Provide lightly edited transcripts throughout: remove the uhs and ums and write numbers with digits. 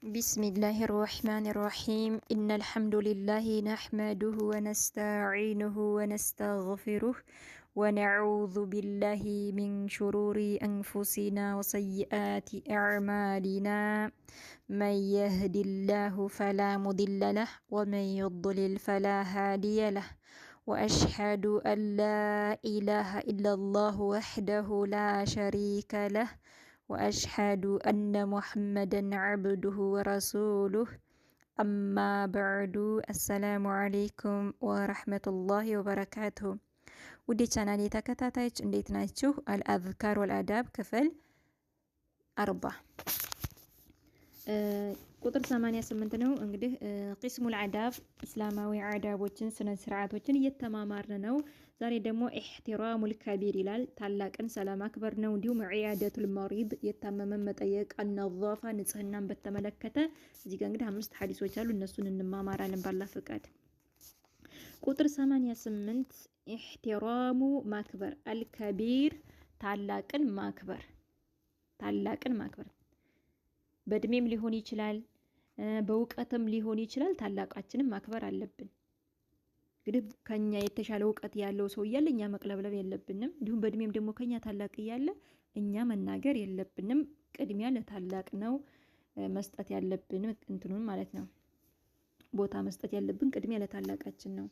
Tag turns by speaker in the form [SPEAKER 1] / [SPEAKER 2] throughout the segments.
[SPEAKER 1] بسم الله الرحمن الرحيم إن الحمد لله نحمده ونستعينه ونستغفره ونعوذ بالله من شرور أنفسنا وسيئات أعمالنا من يهد الله فلا مضل له ومن يضلل فلا هادي له وأشهد أن لا إله إلا الله وحده لا شريك له وأشهد أن محمدا عبده ورسوله أما بعد السلام عليكم ورحمة الله وبركاته ودي ቻናሌ ተከታታዮች እንዴት ናችሁ? አልአዝካር ወልአዳብ ክፍል 40 ቁጥር 88 ነው። እንግዲህ ቂስሙል አዳብ እስላማዊ አዳቦችን ስነ ስርዓቶችን እየተማማርን ነው። ዛሬ ደግሞ ኢህቲራሙል ከቢር ይላል። ታላቅን ሰላም አክበር ነው። እንዲሁም ዒያደቱል መሪድ የታመመን መጠየቅ፣ አነዛፋ ንጽህናን በተመለከተ እዚህ ጋር እንግዲህ 5 ሐዲሶች አሉ። እነሱን እንማማራለን ባላህ ፍቃድ። ቁጥር 88 ኢህቲራሙ ማክበር አልከቢር ታላቅን ማክበር በእድሜም ሊሆን ይችላል፣ በእውቀትም ሊሆን ይችላል። ታላቃችንን ማክበር አለብን። እንግዲህ ከኛ የተሻለ እውቀት ያለው ሰው እያለ እኛ መቅለብለብ የለብንም። እንዲሁም በእድሜም ደግሞ ከኛ ታላቅ እያለ እኛ መናገር የለብንም። ቅድሚያ ለታላቅ ነው መስጠት ያለብን፣ እንትኑን ማለት ነው ቦታ መስጠት ያለብን ቅድሚያ ለታላቃችን ነው።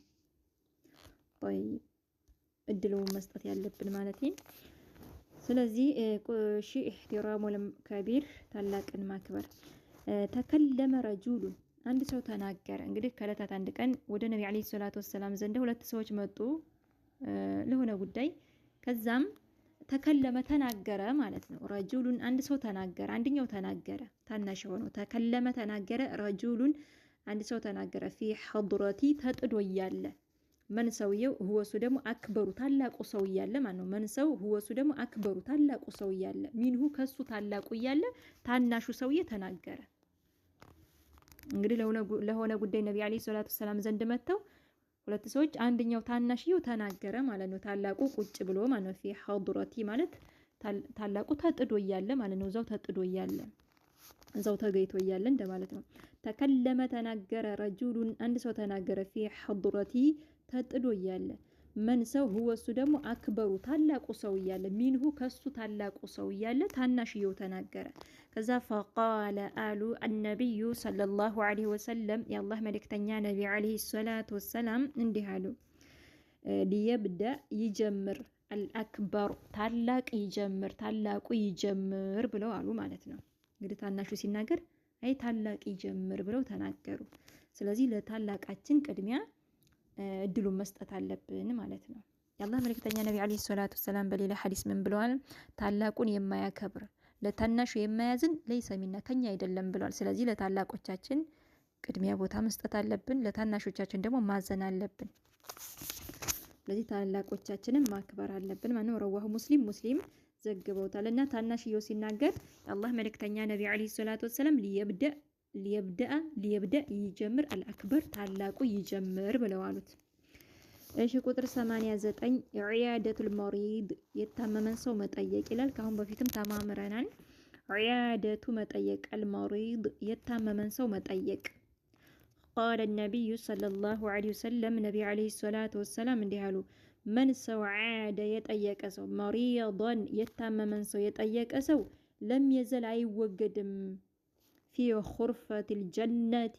[SPEAKER 1] እድሉን መስጠት ያለብን ማለት ነው። ስለዚህ ኢህቲራሙል ከቢር ታላቅን ማክበር። ተከለመ ረጁሉን አንድ ሰው ተናገረ። እንግዲህ ከዕለታት አንድ ቀን ወደ ነቢ አለይሂ ሰላቱ ወሰላም ዘንድ 2 ሰዎች መጡ ለሆነ ጉዳይ። ከዛም ተከለመ ተናገረ ማለት ነው። ረጁሉን አንድ ሰው ተናገረ፣ አንደኛው ተናገረ፣ ታናሽ ሆኖ ተከለመ ተናገረ። ረጁሉን አንድ ሰው ተናገረ ፊ ሐድረቲ ተጥዶ እያለ መን ሰውየው ሁወሱ ደግሞ አክበሩ ታላቁ ሰው እያለ ማለት ነው። መን ሰው ሁወሱ ደግሞ አክበሩ ታላቁ ሰው እያለ ሚንሁ ከሱ ታላቁ እያለ ታናሹ ሰውዬ ተናገረ። እንግዲህ ለሆነ ጉዳይ ነቢ አለይሂ ሰላቱ ሰላም ዘንድ መተው 2 ሰዎች፣ አንደኛው ታናሽየው ተናገረ ማለት ነው። ታላቁ ቁጭ ብሎ ማለት ነው። ፊ ሐድረቲ ማለት ታላቁ ተጥዶ እያለ ማለት ነው። እዛው ተጥዶ እያለ እዛው ተገይቶ እያለ እንደማለት ነው። ተከለመ ተናገረ ረጁሉን አንድ ሰው ተናገረ ፊ ሐድረቲ ተጥዶ እያለ መን ሰው ሁወሱ ደግሞ አክበሩ ታላቁ ሰው እያለ ሚንሁ ከሱ ታላቁ ሰው እያለ ታናሽየው ተናገረ። ከዛ ፈቃለ አሉ አነቢዩ ሰለላሁ ዐለይሂ ወሰለም የአላህ መልእክተኛ ነቢ ዐለይሂ ሰላቱ ወሰላም እንዲህ አሉ። ሊየብዳ ይጀምር አልአክበር ታላቅ ይጀምር ታላቁ ይጀምር ብለው አሉ ማለት ነው። እንግዲህ ታናሹ ሲናገር አይ ታላቅ ይጀምር ብለው ተናገሩ። ስለዚህ ለታላቃችን ቅድሚያ እድሉን መስጠት አለብን ማለት ነው። የአላህ መልእክተኛ ነቢ አለይሂ ሰላቱ ወሰላም በሌላ ሐዲስ ምን ብለዋል? ታላቁን የማያከብር ለታናሹ የማያዝን ለይሰ ሚና ከኛ አይደለም ብለዋል። ስለዚህ ለታላቆቻችን ቅድሚያ ቦታ መስጠት አለብን፣ ለታናሾቻችን ደግሞ ማዘን አለብን። ስለዚህ ታላቆቻችንን ማክበር አለብን ማለት ነው። ረዋሁ ሙስሊም ዘግበውታል። እና ታናሽየው ሲናገር የአላህ መልእክተኛ ነቢ አለይሂ ሰላቱ ወሰላም ሊየብዳ ይጀምር አልአክበር ታላቁ ይጀምር ብለው አሉት። እሺ ቁጥር 89 ዒያደቱል መሪድ የታመመን ሰው መጠየቅ ይላል። ካሁን በፊትም ተማምረናል። ዒያደቱ መጠየቅ አልመሪድ የታመመን ሰው መጠየቅ። ቃለ ነቢዩ ሰለላሁ ዐለይሂ ወሰለም ነቢ አለይሂ ሰላቱ ወሰላም እንዲህ አሉ። መን ሰው ዓደ የጠየቀ ሰው መሪዶን የታመመን ሰው የጠየቀ ሰው ለም የዘል አይወገድም ፊ ኹርፈቲል ጀነቲ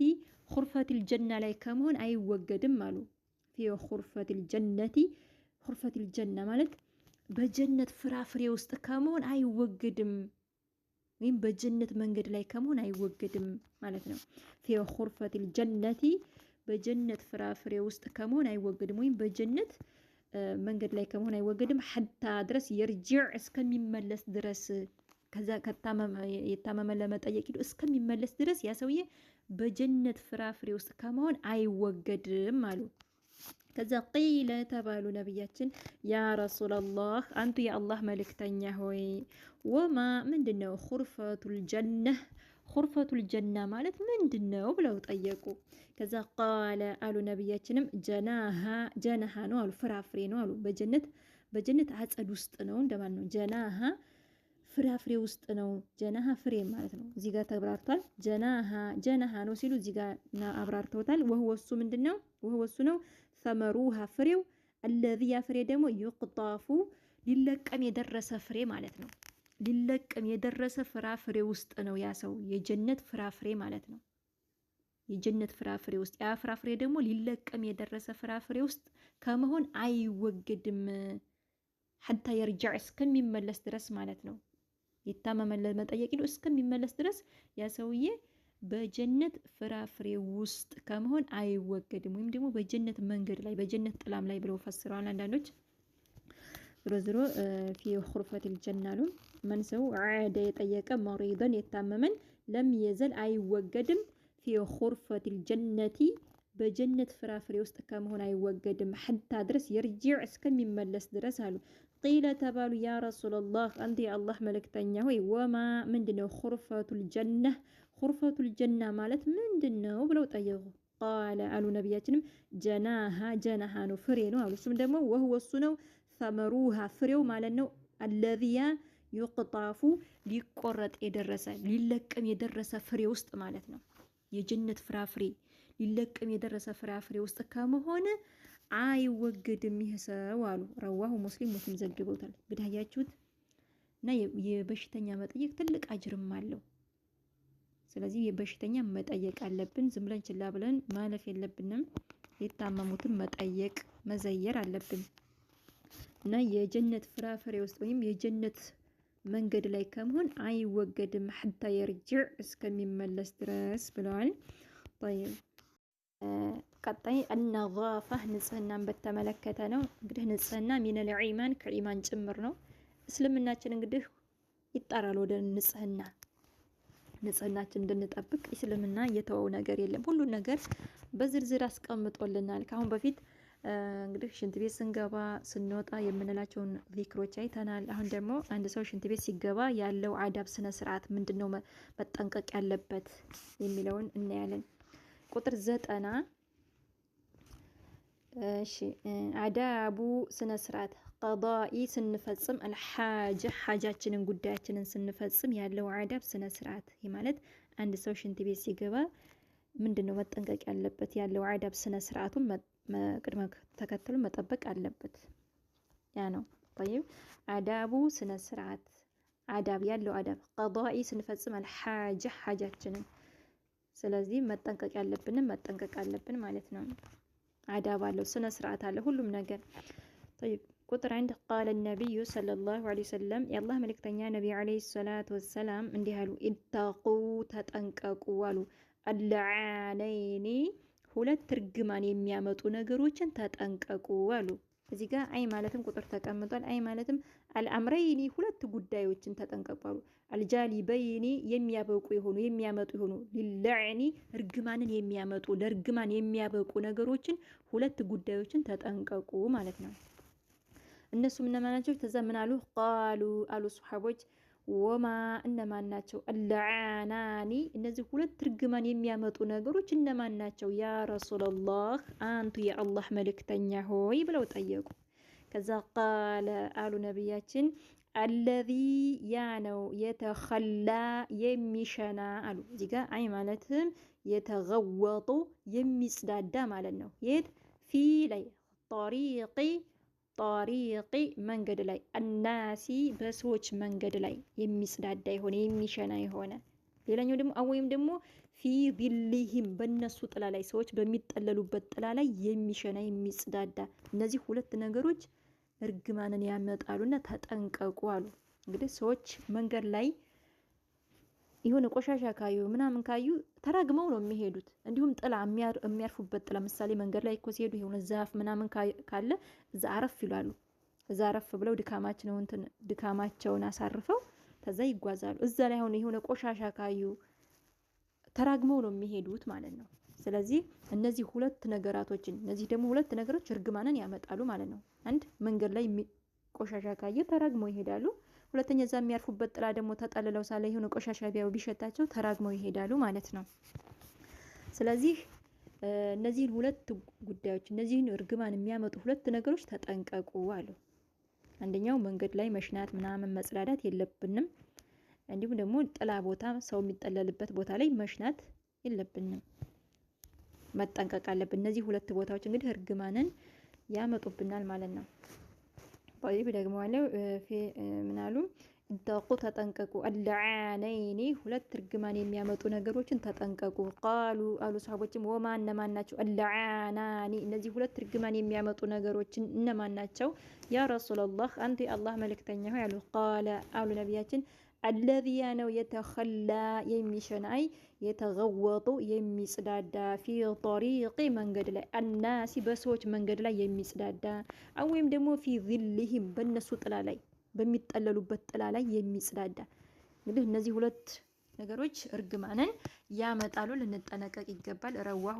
[SPEAKER 1] ኹርፈቲል ጀና ላይ ከመሆን አይወገድም አሉ። ፊ ኹርፈቲል ጀነቲ ኹርፈቲል ጀና ማለት በጀነት ፍራፍሬ ውስጥ ከመሆን አይወገድም፣ ወይም በጀነት መንገድ ላይ ከመሆን አይወገድም ማለት ነው። ፊ ኹርፈቲል ጀነቲ በጀነት ፍራፍሬ ውስጥ ከመሆን አይወገድም፣ ወይም በጀነት መንገድ ላይ ከመሆን አይወገድም። ሐታ ድረስ የርጅዕ እስከሚመለስ ድረስ ከዛ የታመመ ለመጠየቅ ሄዶ እስከሚመለስ ድረስ ያ ሰውዬ በጀነት ፍራፍሬ ውስጥ ከመሆን አይወገድም አሉ። ከዛ ቂለ ተባሉ ነብያችን ያ ረሱላላህ አንቱ የአላህ መልእክተኛ ሆይ ወማ ምንድነው ኹርፈቱል ጀና ማለት ምንድነው ብለው ጠየቁ። ከዛ ቃለ አሉ ነብያችንም ጀናሃ ነው አሉ፣ ፍራፍሬ ነው አሉ። በጀነት አጸድ ውስጥ ነው እንደማለት ነው። ጀናሃ ፍራፍሬ ውስጥ ነው። ጀናሃ ፍሬ ማለት ነው። እዚህ ጋር ተብራርቷል። ጀናሃ ነው ሲሉ እዚህ ጋር አብራርተውታል። ወህወሱ ምንድነው? ወህወሱ ነው ሰመሩሃ ፍሬው አለዚ ያ ፍሬ ደግሞ ይቅጣፉ ሊለቀም የደረሰ ፍሬ ማለት ነው። ሊለቀም የደረሰ ፍራፍሬ ውስጥ ነው ያ ሰው የጀነት ፍራፍሬ ማለት ነው። የጀነት ፍራፍሬ ውስጥ ያ ፍራፍሬ ደግሞ ሊለቀም የደረሰ ፍራፍሬ ውስጥ ከመሆን አይወገድም። ሐታ የርጃዕ እስከሚመለስ ድረስ ማለት ነው። የታመመን ለመጠየቅ ነው እስከሚመለስ ድረስ ያ ሰውዬ በጀነት ፍራፍሬ ውስጥ ከመሆን አይወገድም። ወይም ደግሞ በጀነት መንገድ ላይ በጀነት ጥላም ላይ ብለው ፈስረዋል አንዳንዶች። ዝሮ ዝሮ ፊ ኹርፈቲል ጀና አሉ። መን ሰው ዓደ የጠየቀ መሪደን የታመመን ለም የዘል አይወገድም ፊ ኹርፈቲል ጀነቲ በጀነት ፍራፍሬ ውስጥ ከመሆን አይወገድም። ሐታ ድረስ የርጂዕ እስከሚመለስ ድረስ አሉ። ቂለ ተባሉ ያ ረሱላላህ አንተ የአላህ መልእክተኛ ሆይ ወማ ምንድነው ኹርፈቱል ጀና ኹርፈቱል ጀና ማለት ምንድነው ብለው ጠየቁ። ቃለ አሉ ነቢያችንም ጀናሃ ነው ፍሬ ነው አሉ። እሱም ደግሞ ወህወሱ ነው ሰመሩሃ ፍሬው ማለት ነው። አለዚያ ዩቅጣፉ ሊቆረጥ የደረሰ ሊለቀም የደረሰ ፍሬ ውስጥ ማለት ነው። የጀነት ፍራፍሬ ሊለቀም የደረሰ ፍራፍሬ ውስጥ ከመሆነ አይወገድም ይህ ሰው አሉ። ረዋሁ ሙስሊም ዘግበውታል። እንግዲህ አያችሁት እና የበሽተኛ መጠየቅ ትልቅ አጅርም አለው። ስለዚህ የበሽተኛ መጠየቅ አለብን። ዝም ብለን ችላ ብለን ማለፍ የለብንም። የታመሙትን መጠየቅ መዘየር አለብን እና የጀነት ፍራፍሬ ውስጥ ወይም የጀነት መንገድ ላይ ከመሆን አይወገድም ሐታ የርጅዕ እስከሚመለስ ድረስ ብለዋል። طيب ቀጣይ አነዛፋ ንጽህናን በተመለከተ ነው። እንግዲህ ንጽህና ሚነል ኢማን ከኢማን ጭምር ነው። እስልምናችን እንግዲህ ይጣራል ወደ ንጽህናችን እንድንጠብቅ እስልምና የተወው ነገር የለም። ሁሉን ነገር በዝርዝር አስቀምጦልናል። ከአሁን በፊት እንግዲህ ሽንት ቤት ስንገባ ስንወጣ የምንላቸውን ዚክሮች አይተናል። አሁን ደግሞ አንድ ሰው ሽንት ቤት ሲገባ ያለው አዳብ ስነ ስርዓት ምንድነው መጠንቀቅ ያለበት የሚለውን እናያለን። ቁጥር 90 እሺ አዳቡ ስነ ስርዓት ቀዳኢ ስንፈጽም ሐጃችንን ጉዳያችንን ስንፈጽም ያለው አዳብ ስነ ስርዓት። ይህ ማለት አንድ ሰው ሽንት ቤት ሲገባ ምንድነው መጠንቀቅ ያለበት ያለው አዳብ ስነ ስርዓቱን ቅድመ ተከተሉ መጠበቅ አለበት። ያ ነው طيب አዳቡ ስነ ስርዓት አዳብ ያለው አዳብ ቀዳኢ ስንፈጽም ሐጃችንን ስለዚህ መጠንቀቅ ያለብንን መጠንቀቅ አለብን ማለት ነው። አዳብ አለው ስነ ስርዓት አለ ሁሉም ነገር። طيب ቁጥር 1 قال النبي صلى الله عليه وسلم የአላህ መልእክተኛ ነብይ አለይሂ ሰላቱ ወሰላም እንዲህ አሉ። ኢተቁ ተጠንቀቁ አሉ። አልዓነይኒ ሁለት እርግማን የሚያመጡ ነገሮችን ተጠንቀቁ አሉ። እዚህ ጋር አይ ማለትም ቁጥር ተቀምጧል። አይ ማለትም አልአምረይኒ ሁለት ጉዳዮችን ተጠንቀቁ አሉ። አልጃሊበይኒ የሚያበቁ የሚያመጡ ይሆኑ ሊልዕኒ እርግማንን የሚያመጡ ለእርግማን የሚያበቁ ነገሮችን ሁለት ጉዳዮችን ተጠንቀቁ ማለት ነው። እነሱም እነማን ናቸው? ተዛ ምን አሉ? ቃሉ አሉ ሱሐቦች ወማ እነማን ናቸው? አልዓናኒ እነዚህ ሁለት እርግማን የሚያመጡ ነገሮች እነማን ናቸው? ያ ረሱላላህ አንቱ የአላህ መልእክተኛ ሆይ ብለው ጠየቁ። ከዛ ቃለ አሉ ነቢያችን አለዚ ያ ነው የተኸላ የሚሸና አሉ። እዚህ ጋር አይ ማለትም የተገወጡ የሚጽዳዳ ማለት ነው። የት ፊ ላይ ጣሪቂ መንገድ ላይ አናሲ በሰዎች መንገድ ላይ የሚጽዳዳ የሆነ የሚሸና የሆነ። ሌላኛው ደግሞ ወይም ደግሞ ፊ ቢሊሂም በነሱ ጥላ ላይ ሰዎች በሚጠለሉበት ጥላ ላይ የሚሸና የሚጽዳዳ። እነዚህ ሁለት ነገሮች እርግማንን ያመጣሉና ተጠንቀቁ አሉ። እንግዲህ ሰዎች መንገድ ላይ የሆነ ቆሻሻ ካዩ ምናምን ካዩ ተራግመው ነው የሚሄዱት። እንዲሁም ጥላ የሚያርፉበት ጥላ ምሳሌ መንገድ ላይ እኮ ሲሄዱ የሆነ ዛፍ ምናምን ካለ እዛ አረፍ ይላሉ። እዛ አረፍ ብለው ድካማቸውን አሳርፈው ከዛ ይጓዛሉ። እዛ ላይ አሁን የሆነ ቆሻሻ ካዩ ተራግመው ነው የሚሄዱት ማለት ነው። ስለዚህ እነዚህ ሁለት ነገራቶችን እነዚህ ደግሞ ሁለት ነገሮች እርግማንን ያመጣሉ ማለት ነው። አንድ መንገድ ላይ ቆሻሻ ካየ ተራግመው ይሄዳሉ። ሁለተኛ እዛ የሚያርፉበት ጥላ ደግሞ ተጠልለው ሳለ የሆነ ቆሻሻ ቢያዩ ቢሸታቸው ተራግመው ይሄዳሉ ማለት ነው። ስለዚህ እነዚህን ሁለት ጉዳዮች እነዚህን እርግማን የሚያመጡ ሁለት ነገሮች ተጠንቀቁ አሉ። አንደኛው መንገድ ላይ መሽናት ምናምን መጽዳዳት የለብንም። እንዲሁም ደግሞ ጥላ ቦታ ሰው የሚጠለልበት ቦታ ላይ መሽናት የለብንም፣ መጠንቀቅ አለብን። እነዚህ ሁለት ቦታዎች እንግዲህ እርግማንን ያመጡብናል ማለት ነው። طيب ደግሞ አለው ምናሉ እንተቁ ተጠንቀቁ፣ አልዓነይኒ ሁለት እርግማን የሚያመጡ ነገሮችን ተጠንቀቁ። ቃሉ አሉ ሰሃቦችም ወማ እነማን ናቸው? አልዓናኒ እነዚህ ሁለት እርግማን የሚያመጡ ነገሮችን እነማን ናቸው? ያ ረሱላላህ አንተ የአላህ መልእክተኛ ሆይ አሉ። ቃለ አሉ ነቢያችን አለዚያ ነው የተኸላ የሚሸናይ የተገወጡ የሚጽዳዳ ፊ ጠሪቂ መንገድ ላይ አናሲ በሰዎች መንገድ ላይ የሚጽዳዳ ወይም ደግሞ ፊ ዚልሂም በእነሱ ጥላ ላይ በሚጠለሉበት ጥላ ላይ የሚጽዳዳ። እንግዲህ እነዚህ ሁለት ነገሮች እርግማንን ያመጣሉ፣ ልንጠነቀቅ ይገባል። ረዋሁ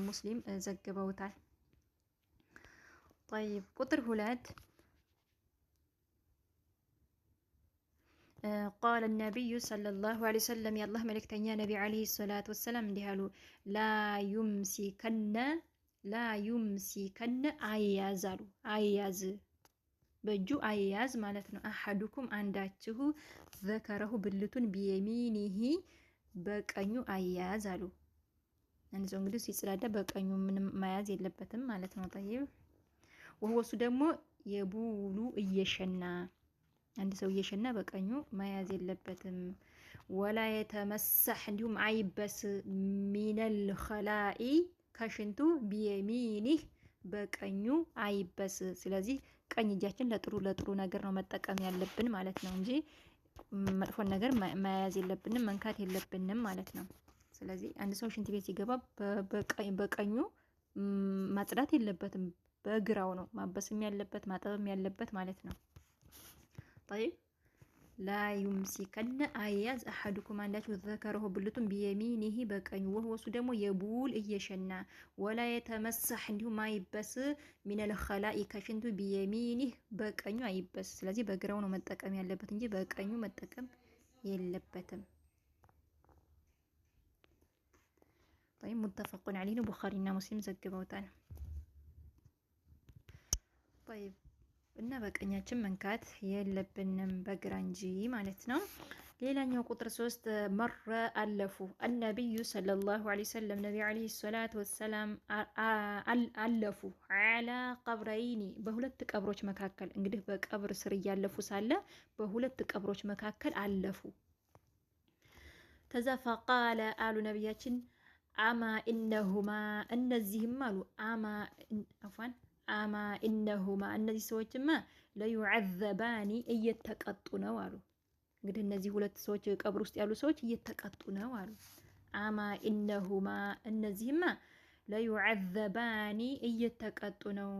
[SPEAKER 1] ሙስሊም ዘግበውታል። طيب ቁጥር 2 ቃለ ነቢዩ ሰለላሁ ዐለይሂ ወሰለም የአላህ መልእክተኛ ነቢ ዐለይሂ ሰላቱ ወሰላም እንዲህ አሉ። ላ ዩምሲከነ አያዝ አሉ። አያዝ በእጁ አያዝ ማለት ነው። አሐዱኩም አንዳችሁ ዘከረሁ ብልቱን ቢየሚኒሂ በቀኙ አያዝ አሉ። አንድ ሰው እንግዲህ ሲጽዳዳ በቀኙ ምንም መያዝ የለበትም ማለት ነው። ጠይብ ወሱ ደግሞ የቡሉ እየሸና አንድ ሰው እየሸና በቀኙ መያዝ የለበትም። ወላ የተመሳህ እንዲሁም አይበስ ሚነል ኸላኢ ከሽንቱ ቢየሚኒህ በቀኙ አይበስ። ስለዚህ ቀኝ እጃችን ለጥሩ ነገር ነው መጠቀም ያለብን ማለት ነው እንጂ መጥፎን ነገር መያዝ የለብንም፣ መንካት የለብንም ማለት ነው። ስለዚህ አንድ ሰው ሽንት ቤት ሲገባ በቀኙ ማጽዳት የለበትም፣ በግራው ነው ማበስም ያለበት ማጠብም ያለበት ማለት ነው። طيب ላ ዩምሲከነ አያዝ አሐዱኩም አንዳችሁ ዘከረሁ ብልቱን ቢየሚኒሂ በቀኙ ወሱ ደግሞ የቡል እየሸና ወላ የተመሳህ እንዲሁም አይበስ ሚነል ኸላኢ ከሽንቱ ቢየሚኒህ በቀኙ አይበስ። ስለዚህ በግራው ነው መጠቀም ያለበት እንጂ በቀኙ መጠቀም የለበትም። طيب ሙተፈቁን ዐለይሂ ቡኻሪና ሙስሊም ዘግበውታል። طيب እና በቀኛችን መንካት የለብንም በግራ እንጂ ማለት ነው። ሌላኛው ቁጥር 3 መረ አለፉ አልነቢዩ ሰለላሁ ዐለይሂ ወሰለም ነቢ ዐለይሂ ሰላቱ ወሰላም አለፉ ዐላ ቀብረይኒ በሁለት ቀብሮች መካከል እንግዲህ በቀብር ስር እያለፉ ሳለ በሁለት ቀብሮች መካከል አለፉ። ተዛ ፈቃለ አሉ ነቢያችን አማ ኢነሁማ እነዚህም አሉ አማ ኢነሁማ እነዚህ ሰዎችማ ለዩዐዘባኒ እየተቀጡ ነው አሉ። እንግዲህ እነዚህ ሁለት ሰዎች ቀብር ውስጥ ያሉ ሰዎች እየተቀጡ ነው አሉ። አማ ኢነሁማ እነዚህማ ለዩዐዘባኒ እየተቀጡ ነው።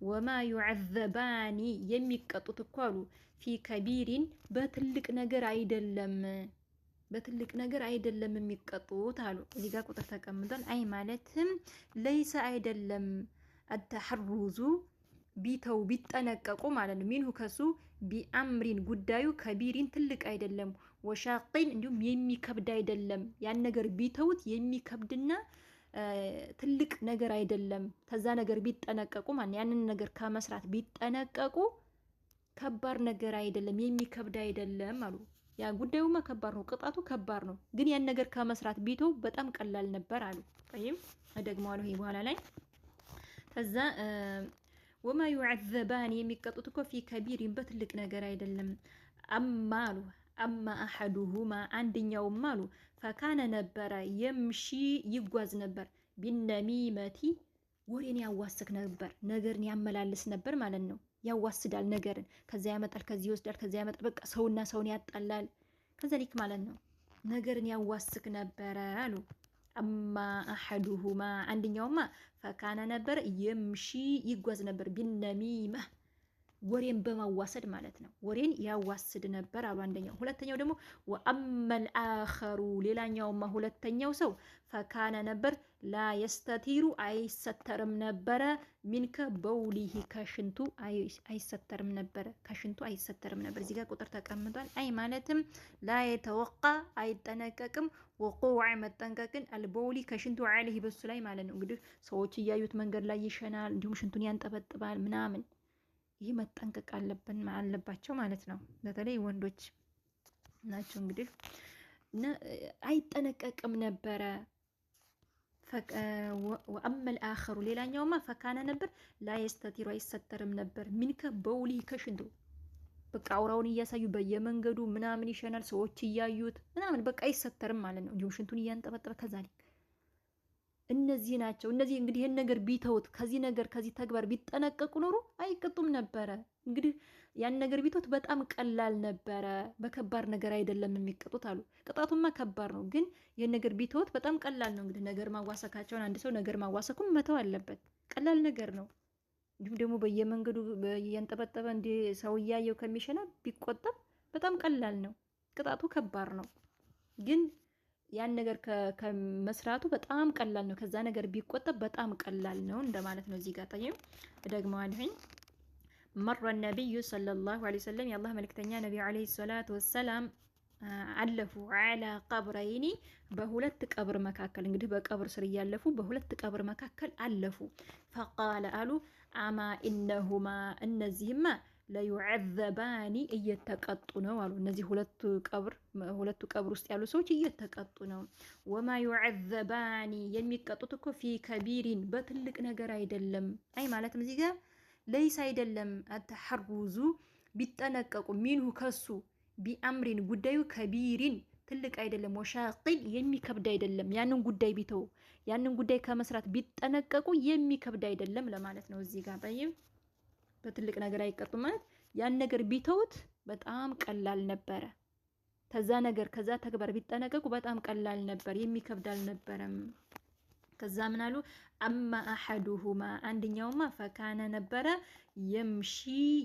[SPEAKER 1] ወማ ዩዐዘባኒ የሚቀጡት እኮ አሉ ፊ ከቢሪን በትልቅ ነገር አይደለም፣ በትልቅ ነገር አይደለም የሚቀጡት አሉ። እዚህ ጋር ቁጥር ተቀምጧል። አይ ማለትም ለይሰ አይደለም አተሐሩዙ ቢተው ቢጠነቀቁ ማለት ነው። ሚንሁ ከሱ ቢአምሪን ጉዳዩ ከቢሪን ትልቅ አይደለም፣ ወሻቂን እንዲሁም የሚከብድ አይደለም። ያን ነገር ቢተውት የሚከብድና ትልቅ ነገር አይደለም። ተዛ ነገር ቢጠነቀቁ ማለት ያንን ነገር ከመስራት ቢጠነቀቁ ከባድ ነገር አይደለም፣ የሚከብድ አይደለም አሉ። ያ ጉዳዩማ ከባድ ነው፣ ቅጣቱ ከባድ ነው። ግን ያን ነገር ከመስራት ቢተው በጣም ቀላል ነበር አሉ። ወይም ደግሞዋለሁ ይሄ በኋላ ላይ ከዛ ወማ ዩዐዘባኒ የሚቀጡት እኮ ፊ ከቢሪን በትልቅ ነገር አይደለም። አማ አሉ አማ አሐዱሁማ አንደኛውም አሉ ፈካነ ነበረ የምሺ ይጓዝ ነበር ቢነሚመቲ ወሬን ያዋስክ ነበር፣ ነገርን ያመላልስ ነበር ማለት ነው። ያዋስዳል ነገርን፣ ከዛ ያመጣል፣ ከዚህ ይወስዳል፣ ከዛ ያመጣል። በቃ ሰውና ሰውን ያጣላል። ከዛ ሊክ ማለት ነው ነገርን ያዋስክ ነበረ አሉ። አማ አሐዱሁማ አንደኛውማ ፈካነ ነበር የምሺ ይጓዝ ነበር ቢነሚማ ወሬን በማዋሰድ ማለት ነው። ወሬን ያዋስድ ነበር አሉ አንደኛው። ሁለተኛው ደግሞ ወአመል አኸሩ ሌላኛውማ ሁለተኛው ሰው ፈካነ ነበር ላ የስተቲሩ አይሰተርም ነበረ ሚንከ በውሊሂ ከሽንቱ አይሰተርም ነበረ፣ ከሽንቱ አይሰተርም ነበር። እዚህ ጋር ቁጥር ተቀምጧል። አይ ማለትም ላ የተወቃ አይጠነቀቅም፣ ወቁዕ መጠንቀቅን አልበውሊ ከሽንቱ ዐለይሂ በሱ ላይ ማለት ነው። እንግዲህ ሰዎች እያዩት መንገድ ላይ ይሸናል፣ እንዲሁም ሽንቱን ያንጠበጥባል ምናምን። ይህ መጠንቀቅ አለባቸው ማለት ነው። በተለይ ወንዶች ናቸው እንግዲህ አይጠነቀቅም ነበረ። ወአመል አኸሩ ሌላኛውማ ፈካነ ነበር ላ የስተቲሩ አይሰተርም ነበር ሚንከ በውሊ ከሽንቱ በቃ አውራውን እያሳዩ በየመንገዱ ምናምን ይሸናል፣ ሰዎች እያዩት ምናምን በቃ አይሰተርም ማለት ነው። እንዲሁም ሽንቱን እያንጠበጠበ ከዛሊክ እነዚህ ናቸው። እነዚህ እንግዲህ ይህን ነገር ቢተውት ከዚህ ተግባር ቢጠነቀቁ ኖሮ አይቀጡም ነበረ። እንግዲህ ያን ነገር ቢተውት በጣም ቀላል ነበረ። በከባድ ነገር አይደለም የሚቀጡት አሉ። ቅጣቱማ ከባድ ነው፣ ግን ይህን ነገር ቢተውት በጣም ቀላል ነው። እንግዲህ ነገር ማዋሰካቸውን አንድ ሰው ነገር ማዋሰኩን መተው አለበት። ቀላል ነገር ነው። እንዲሁም ደግሞ በየመንገዱ እያንጠበጠበ እንደ ሰው እያየው ከሚሸና ቢቆጠብ በጣም ቀላል ነው። ቅጣቱ ከባድ ነው፣ ግን ያን ነገር ከመስራቱ በጣም ቀላል ነው። ከዛ ነገር ቢቆጠብ በጣም ቀላል ነው እንደማለት ነው። እዚህ ጋር ጠየው ደግመዋልኝ መረ ነቢዩ ሰለላሁ ዐለይሂ ወሰለም የአላህ መልክተኛ ነቢ ዐለይሂ ሰላቱ ወሰላም አለፉ ዐላ ቀብረይኒ በሁለት ቀብር መካከል እንግዲህ በቀብር ስር እያለፉ በሁለት ቀብር መካከል አለፉ። ፈቃለ አሉ አማ ኢነሁማ እነዚህማ ለዩዐዘባኒ እየተቀጡ ነው አሉ። እነዚህ ሁለቱ ቀብር ውስጥ ያሉ ሰዎች እየተቀጡ ነው። ወማ ዩዐዘባኒ የሚቀጡት እኮ ፊ ከቢሪን በትልቅ ነገር አይደለም። አይ ማለትም እዚህ ጋር ለይስ አይደለም አተሐሩዙ ቢጠነቀቁ ሚንሁ ከሱ ቢአምሪን ጉዳዩ ከቢሪን ትልቅ አይደለም፣ ወሻቂን የሚከብድ አይደለም። ያንን ጉዳይ ቢተው ያንን ጉዳይ ከመስራት ቢጠነቀቁ የሚከብድ አይደለም ለማለት ነው። እዚህ ጋር ጠይብ በትልቅ ነገር አይቀጡም ማለት ያን ነገር ቢተውት በጣም ቀላል ነበረ። ከዛ ተግባር ቢጠነቀቁ በጣም ቀላል ነበር፣ የሚከብድ አልነበረም። ከዛ ምን አሉ አማ አሐዱሁማ አንደኛውማ ፈካነ ነበረ የምሺ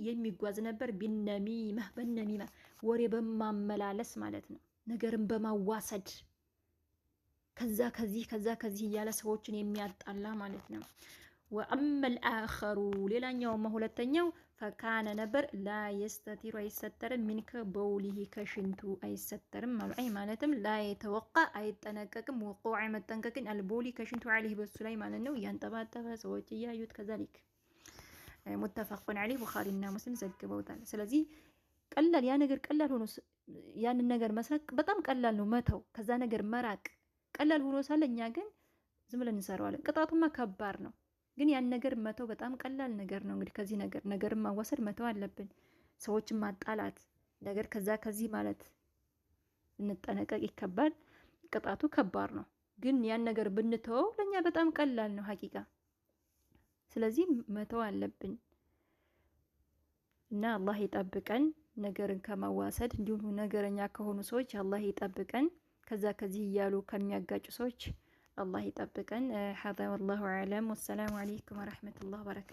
[SPEAKER 1] የሚጓዝ ነበር በነሚማ ወሬ በማመላለስ ማለት ነው፣ ነገርን በማዋሰድ ከዛ ከዚህ እያለ ሰዎችን የሚያጣላ ማለት ነው። ወአመል አኸሩ ሌላኛውማ ሁለተኛው ፈካነ ነበር ላ የስተቲሩ አይሰተርም ሚንከ በውሊሂ ከሽንቱ አይሰተርም አሉ። አይ ማለትም ላ የተወቃ አይጠነቀቅም ወቁዕ መጠንቀቅን አልቦሊ ከሽንቱ አለይህ በሱ ላይ ማለት ነው። እያንጠባጠበ ሰዎች እያዩት ከዛሊክ ሙተፈቁን አለይህ ቡኻሪና ሙስሊም ዘግበውታል። ስለዚህ ቀላል ያ ነገር ቀላል ሆኖ ያንን ነገር መስራት በጣም ቀላል ነው። መተው ከዛ ነገር መራቅ ቀላል ሆኖ ሳለ እኛ ግን ዝም ብለን እንሰራዋለን። ቅጣቱማ ከባድ ነው፣ ግን ያን ነገር መተው በጣም ቀላል ነገር ነው። እንግዲህ ከዚህ ነገርን ማዋሰድ መተው አለብን። ሰዎችን ማጣላት ነገር ከዚህ ማለት እንጠነቀቅ ይከባድ። ቅጣቱ ከባድ ነው፣ ግን ያን ነገር ብንተወው ለኛ በጣም ቀላል ነው ሐቂቃ። ስለዚህ መተው አለብን እና አላህ ይጠብቀን ነገርን ከማዋሰድ እንዲሁም ነገረኛ ከሆኑ ሰዎች አላህ ይጠብቀን። ከዚህ እያሉ ከሚያጋጩ ሰዎች አላህ ይጠብቀን። ሀዛ ወላሁ አዕለም። ወሰላሙ አለይኩም ወረሕመቱላህ ወበረካቱ።